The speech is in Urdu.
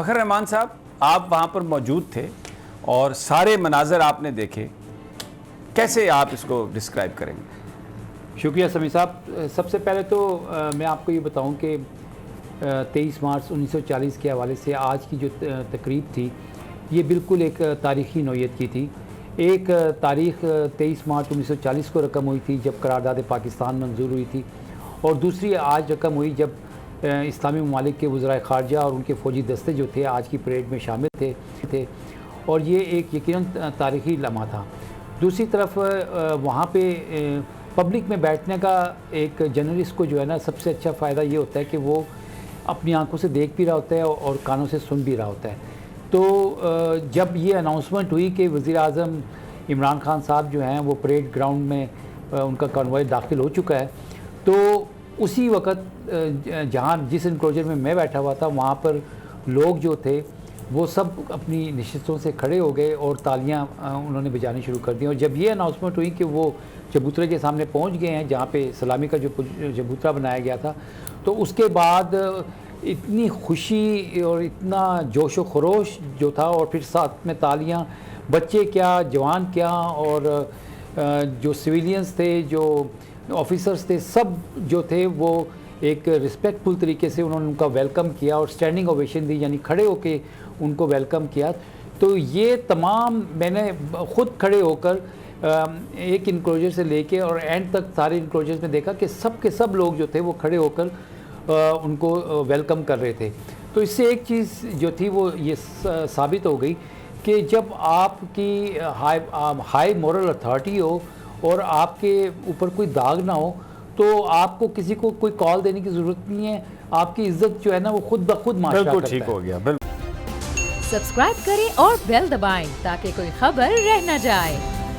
فخر رحمان صاحب، آپ وہاں پر موجود تھے اور سارے مناظر آپ نے دیکھے، کیسے آپ اس کو ڈسکرائب کریں گے؟ شکریہ سمیع صاحب۔ سب سے پہلے تو میں آپ کو یہ بتاؤں کہ 23 مارچ 1940 کے حوالے سے آج کی جو تقریب تھی یہ بالکل ایک تاریخی نوعیت کی تھی۔ ایک تاریخ 23 مارچ 1940 کو رقم ہوئی تھی جب قرارداد پاکستان منظور ہوئی تھی، اور دوسری آج رقم ہوئی جب اسلامی ممالک کے وزرائے خارجہ اور ان کے فوجی دستے جو تھے آج کی پریڈ میں شامل تھے، اور یہ ایک یقیناً تاریخی لمحہ تھا۔ دوسری طرف وہاں پہ پبلک میں بیٹھنے کا ایک جرنلسٹ کو جو ہے نا سب سے اچھا فائدہ یہ ہوتا ہے کہ وہ اپنی آنکھوں سے دیکھ بھی رہا ہوتا ہے اور کانوں سے سن بھی رہا ہوتا ہے۔ تو جب یہ اناؤنسمنٹ ہوئی کہ وزیر اعظم عمران خان صاحب جو ہیں وہ پریڈ گراؤنڈ میں ان کا کنوائے داخل ہو چکا ہے، تو اسی وقت جس انکلوجر میں میں بیٹھا ہوا تھا وہاں پر لوگ جو تھے وہ سب اپنی نشستوں سے کھڑے ہو گئے اور تالیاں انہوں نے بجانی شروع کر دیں۔ اور جب یہ اناؤنسمنٹ ہوئی کہ وہ چبوترے کے سامنے پہنچ گئے ہیں جہاں پہ سلامی کا جو چبوترا بنایا گیا تھا، تو اس کے بعد اتنی خوشی اور اتنا جوش و خروش جو تھا، اور پھر ساتھ میں تالیاں، بچے کیا جوان کیا، اور جو سویلینز تھے جو آفیسرز تھے سب جو تھے وہ ایک رسپیکٹ فل طریقے سے انہوں نے ان کا ویلکم کیا اور اسٹینڈنگ اوویشن دی، یعنی کھڑے ہو کے ان کو ویلکم کیا۔ تو یہ تمام میں نے خود کھڑے ہو کر ایک انکلوجر سے لے کے اور اینڈ تک سارے انکلوجرز میں دیکھا کہ سب کے سب لوگ جو تھے وہ کھڑے ہو کر ان کو ویلکم کر رہے تھے۔ تو اس سے ایک چیز جو تھی وہ یہ ثابت ہو گئی کہ جب آپ کی ہائی مورل اتھارٹی ہو اور آپ کے اوپر کوئی داغ نہ ہو تو آپ کو کسی کو کوئی کال دینے کی ضرورت نہیں ہے، آپ کی عزت جو ہے نا وہ خود بخود معاشرہ کرتا ہے۔ بالکل ٹھیک ہو گیا۔ سبسکرائب کریں اور بیل دبائیں تاکہ کوئی خبر رہ نہ جائے۔